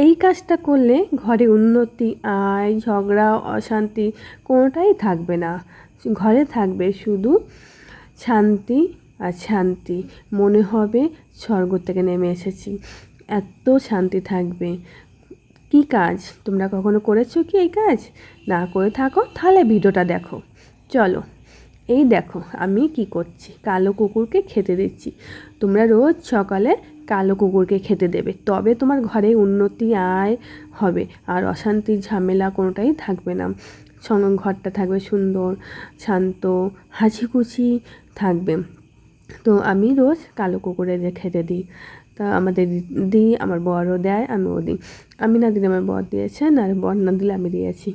এই কাজটা করলে ঘরে উন্নতি, আয়, ঝগড়া, অশান্তি কোনোটাই থাকবে না। ঘরে থাকবে শুধু শান্তি আর শান্তি। মনে হবে স্বর্গ থেকে নেমে এসেছি, এত শান্তি থাকবে। কি কাজ তোমরা কখনো করেছো কি এই কাজ? না করে থাকো তাহলে ভিডিওটা দেখো। চলো, এই দেখো আমি কি করছি, কালো কুকুরকে খেতে দিচ্ছি। তোমরা রোজ সকালে কালো কুকুরকে খেতে দেবে, তবে তোমার ঘরে উন্নতি, আয় হবে, আর অশান্তি ঝামেলা কোনোটাই থাকবে না। সঙ্গে ঘরটা থাকবে সুন্দর, শান্ত, হাসিখুশি থাকবে। তো আমি রোজ কালো কুকুরের খেতে দিই। তা আমাদের দিই, আমার বরও দেয়, আমিও দিই। আমি না দিলে আমার বর দিয়েছেন, আর বর না দিলে আমি দিয়েছি।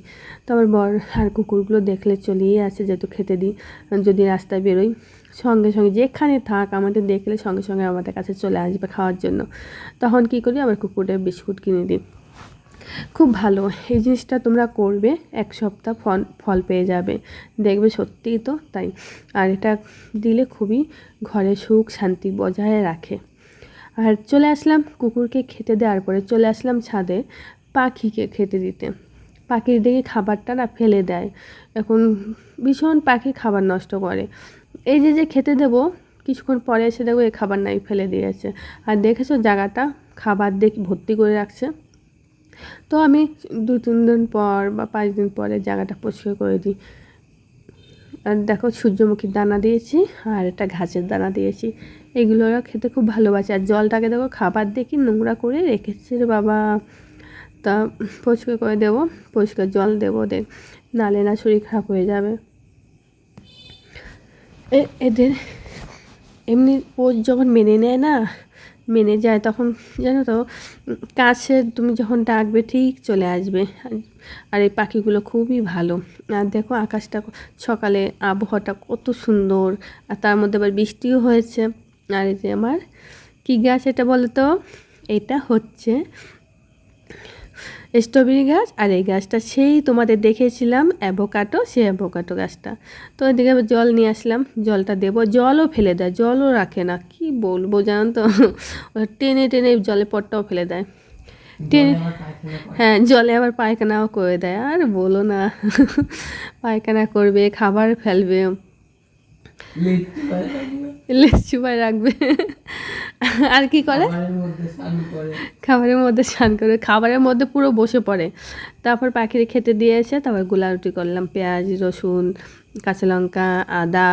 তো আমার বর আর কুকুরগুলো দেখলে চলেই আসে, যেহেতু খেতে দিই। যদি রাস্তায় বেরোই সঙ্গে সঙ্গে যেখানে থাক আমাদের দেখলে সঙ্গে সঙ্গে আমাদের কাছে চলে আসবে খাওয়ার জন্য। তখন কী করি, আমার কুকুরের বিস্কুট কিনে দিই। খুব ভালো এই জিনিসটা তোমরা করবে, 1 সপ্তাহ ফল পেয়ে যাবে, দেখবে সত্যিই তো তাই। আর এটা দিলে খুবই ঘরে সুখ শান্তি বজায় রাখে। আর চলে আসলাম কুকুরকে খেতে দেওয়ার পরে চলে আসলাম ছাদে পাখিকে খেতে দিতে। পাখির দিকে খাবারটা না ফেলে দেয়, এখন ভীষণ পাখি খাবার নষ্ট করে। এই যে খেতে দেবো, কিছুক্ষণ পরে এসে দেখবো এই খাবার নাই ফেলে দিয়েছে। আর দেখেছো জায়গাটা খাবার দেখি ভর্তি করে রাখছে। তো আমি 2-3 দিন পর বা 5 দিন পরে জায়গাটা পরিষ্কার করে দিই। আর দেখো সূর্যমুখীর দানা দিয়েছি, আর একটা ঘাসের দানা দিয়েছি। এগুলো ওরা খেতে খুব ভালোবাসে। আর জলটাকে দেখো খাবার দিয়ে কি নোংরা করে রেখেছে রে বাবা। তা পরিষ্কার করে দেবো, পরিষ্কার জল দেবো ওদের, নালে না শরীর খারাপ হয়ে যাবে। এদের এমনি পোষ যখন মেনে নেয় না, মেনে যায়, তখন জানো তো কাছে তুমি যখন ডাকবে ঠিক চলে আসবে। আর এই পাখিগুলো খুবই ভালো। আর দেখো আকাশটা সকালে আবহাওয়াটা কত সুন্দর, আর তার মধ্যে আবার বৃষ্টিও হয়েছে। আর এই যে আমার কী গাছ এটা বলো তো, এটা হচ্ছে স্ট্রবেরি গাছ। আর এই গাছটা সেই তোমাদের দেখেছিলাম অ্যাভোকাডো, সেই অ্যাভোকাডো গাছটা। তো এদিকে জল নিয়ে আসলাম, জলটা দেবো, জলও ফেলে দেয়, জলও রাখে না। কি বলবো জানো তো, টেনে টেনে জলে পটটাও ফেলে দেয়, টেনে। হ্যাঁ, জলে আবার পায়খানাও করে দেয়। আর বলো না, পায়খানা করবে, খাবার ফেলবে, লেজ চুপায় রাখবে। আর কি করে, খাবারের মধ্যে স্নান করে, খাবারের মধ্যে পুরো বসে পড়ে। তারপর পাখির খেতে দিয়েছে, তারপর গুলারুটি করলাম, পেঁয়াজ রসুন কাঁচা লঙ্কা আদা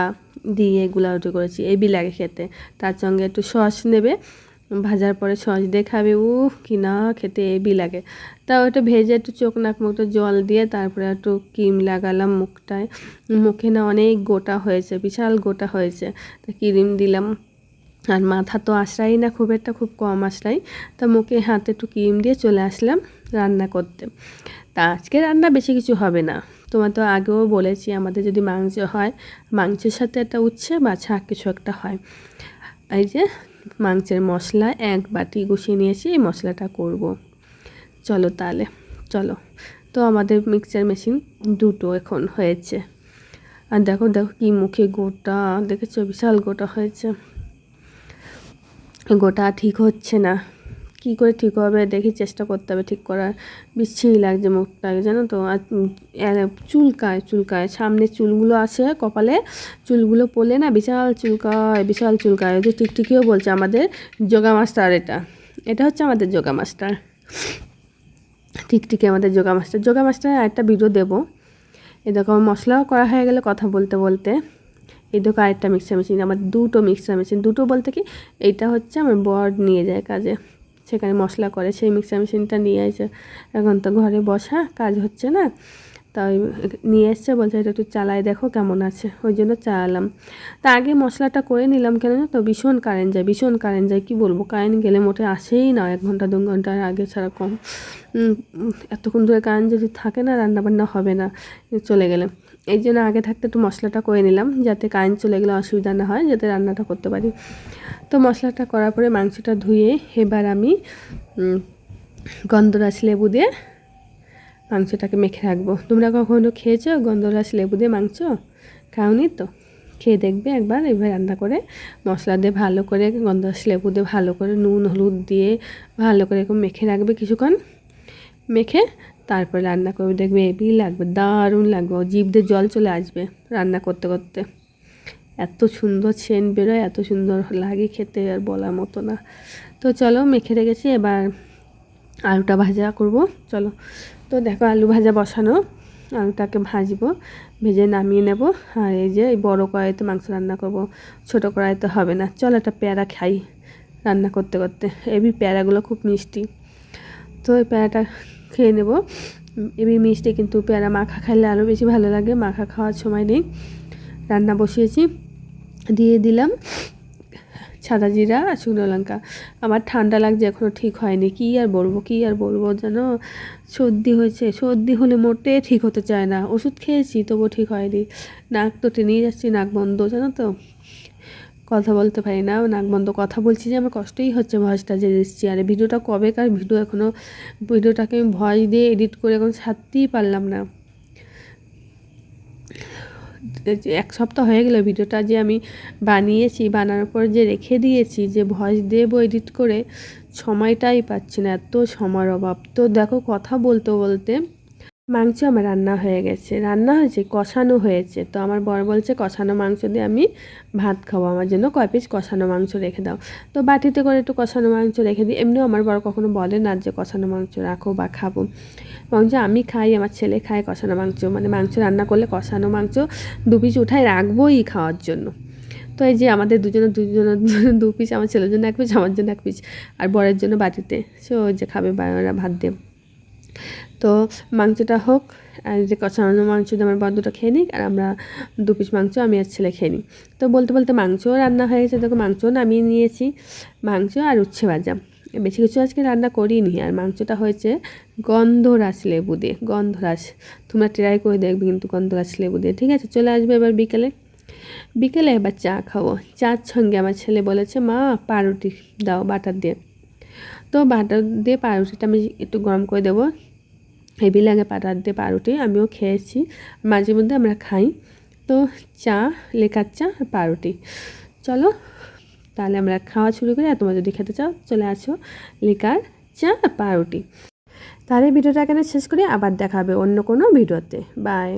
দিয়ে গুলারুটি করেছি, এবি লাগে খেতে। তার সঙ্গে একটু সস নেবে, ভাজার পরে সস দিয়ে খাবে, কি না খেতে এবি লাগে। তা ওটা ভেজে একটু চোখ নাক মুখটা জল দিয়ে তারপরে একটু ক্রিম লাগালাম মুখটায়। মুখে না অনেক গোটা হয়েছে, বিশাল গোটা হয়েছে, তা ক্রিম দিলাম। আর মাথা তো আশ্রাই না খুব একটা, খুব কম আশ্রাই। তা মুখে হাতে একটু ক্রিম দিয়ে চলে আসলাম রান্না করতে। তা আজকে রান্না বেশি কিছু হবে না, তোমার তো আগেও বলেছি আমাদের যদি মাংস হয়, মাংসের সাথে একটা উচ্ছে বা শাক কিছু একটা হয়। এই যে মাংসের মশলা 1 বাটি গুছিয়ে নিয়েছি, এই মশলাটা করব। চলো তাহলে, চলো। তো আমাদের মিক্সচার মেশিন 2টো এখন হয়েছে। আর দেখো দেখো কি মুখে গোটা, দেখেছো বিশাল গোটা হয়েছে। গোটা ঠিক হচ্ছে না, কি করে ঠিক হবে দেখি, চেষ্টা করতে হবে ঠিক করার। বিচ্ছিরি লাগছে মুখটাকে জানো তো। আর চুলকায় চুলকায়, সামনে চুলগুলো আছে কপালে, চুলগুলো পড়লে না বিশাল চুলকায়, বিশাল চুলকায়। ওই যে টিকটিকিও বলছে আমাদের যোগা মাস্টার, এটা হচ্ছে আমাদের যোগা মাস্টার, টিকটিকি আমাদের যোগা মাস্টার। যোগা মাস্টারের আরেকটা ভিডিও দেবো। এই দেখো মশলাও করা হয়ে গেলে কথা বলতে বলতে। এই দেখো আরেকটা মিক্সার মেশিন, আমার 2টো মিক্সার মেশিন। 2টো বলতে কি, এইটা হচ্ছে আমার বর নিয়ে যায় কাজে, সেখানে মশলা করে, সেই মিক্সার মেশিনটা নিয়ে এসে এখন তো ঘরে বসা, কাজ হচ্ছে না, তাই নিয়ে এসছে, বলছে এটা একটু চালাই দেখো কেমন আছে, ওই জন্য চালালাম। তা আগে মশলাটা করে নিলাম, কেন তো ভীষণ কারেন্ট যায়, ভীষণ কারেন্ট যায়, কী বলবো, কারেন্ট গেলে মোটে আসেই না, 1 ঘন্টা 2 ঘন্টার আগে ছাড়া কম। এতক্ষণ ধরে কারেন্ট যদি থাকে না, রান্নাবান্না হবে না চলে গেলে। এই জন্য আগে থাকতে একটু মশলাটা করে নিলাম, যাতে কারেন্ট চলে গেলে অসুবিধা না হয়, যাতে রান্নাটা করতে পারি। তো মশলাটা করার পরে মাংসটা ধুয়ে এবার আমি গন্ধরাজ লেবু দিয়ে মাংসটাকে মেখে রাখবো। তোমরা কখনো খেয়েছো গন্ধরাজ লেবু দিয়ে মাংস? খাওনি তো? খেয়ে দেখবে একবার এভাবে রান্না করে মশলা দিয়ে ভালো করে গন্ধরাজ লেবু দিয়ে ভালো করে নুন হলুদ দিয়ে ভালো করে এরকম মেখে রাখবে কিছুক্ষণ, মেখে তারপর রান্না করবে, দেখবে হেভি লাগবে, দারুণ লাগবে, জিভ দিয়ে জল চলে আসবে রান্না করতে করতে। এত সুন্দর সেন্ট বেরোয়, এত সুন্দর লাগে খেতে, আর বলার মতো না। তো চলো মেখে রেখেছি, এবার আলুটা ভাজা করব। চলো, তো দেখো আলু ভাজা বসানো, আলুটাকে ভাজবো, ভেজে নামিয়ে নেব। আর এই যে এই বড়ো কড়াইতে মাংস রান্না করব, ছোটো কড়াইতে হবে না। চলো একটা পেয়ারা খাই রান্না করতে করতে, এই পেয়ারাগুলো খুব মিষ্টি, তো এই পেয়ারাটা খেয়ে নেব। এই মিষ্টি কিন্তু পেয়ারা মাখা খাইলে আরও বেশি ভালো লাগে, মাখা খাওয়ার সময় নেই। রান্না বসিয়েছি, দিয়ে দিলাম সাদা জিরা আর শুকনো লঙ্কা। আমার ঠান্ডা লাগছে, এখনও ঠিক হয়নি, কী আর বলবো যেন সর্দি হয়েছে। সর্দি হলে মোটে ঠিক হতে চায় না, ওষুধ খেয়েছি তবুও ঠিক হয়নি। নাক তো টেনেই যাচ্ছি, নাক বন্ধ, জানো তো, কথা বলতে পারি না, নাক বন্ধ। কথা বলছি যে আমার কষ্টই হচ্ছে, ভয়েসটা যে দিচ্ছি। আর ভিডিওটা কবেকার ভিডিও, এখনও ভিডিওটাকে আমি ভয়েস দিয়ে এডিট করে এখন ছাড়তেই পারলাম না। 1 সপ্তাহ হয়ে গেল ভিডিওটা যে আমি বানিয়েছি, বানানোর পর যে রেখে দিয়েছি, যে ভয়েস দেবো এডিট করে, সময়টাই পাচ্ছি না, এত সময়ের অভাব। তো দেখো কথা বলতে বলতে মাংস আমার রান্না হয়ে গেছে, রান্না হয়েছে, কষানো হয়েছে। তো আমার বর বলছে কষানো মাংস দিয়ে আমি ভাত খাবো, আমার জন্য কয় পিস কষানো মাংস রেখে দাও। তো বাটিতে করে একটু কষানো মাংস রেখে দিই। এমনিও আমার বর কখনো বলে না যে কষানো মাংস রাখো বা খাবো, এবং যে আমি খাই, আমার ছেলে খায় কষানো মাংস, মানে মাংস রান্না করলে কষানো মাংস 2 পিস উঠাই রাখবোই খাওয়ার জন্য। তো এই যে আমাদের দুজনের 2 পিস, আমার ছেলের জন্য 1 পিস, আমার জন্য 1 পিস, আর বরের জন্য বাটিতে, সে ওই যে খাবে ভাত দিয়ে। তো মাংসটা হোক, আর যে কষানো মাংস দিয়ে আমার বর দুটো খেয়ে নিক, আর আমরা 2 পিস মাংস আমি আর ছেলে খেয়ে নিই। তো বলতে বলতে মাংসও রান্না হয়ে গেছে, দেখো মাংসও নামিয়ে নিয়েছি। মাংস আর উচ্ছে ভাজা, বেশি কিছু আজকে রান্না করিনি। আর মাংসটা হয়েছে গন্ধরাজ লেবু দিয়ে, গন্ধরাজ, তোমরা ট্রাই করে দেখবে কিন্তু গন্ধরাজ লেবু দিয়ে, ঠিক আছে। চলে আসবে এবার বিকেলে এবার চা খাবো। চার সঙ্গে আমার ছেলে বলেছে মা পাউরুটি দাও বাটার দিয়ে। তো বাটার দিয়ে পাউরুটিটা আমি একটু গরম করে দেবো, হেভি লাগে বাটার দিয়ে পাউরুটি, আমিও খেয়েছি, মাঝে মধ্যে আমরা খাই। তো চা, লেকার চা আর পাউরুটি। চলো তাহলে আমরা খাওয়া শুরু করি, আর তোমরা যদি খেতে চাও চলে আসো, লেকার চা আর পাউরুটি। তাহলে ভিডিওটা এখানে শেষ করি, আবার দেখা হবে অন্য কোনো ভিডিওতে। বাই।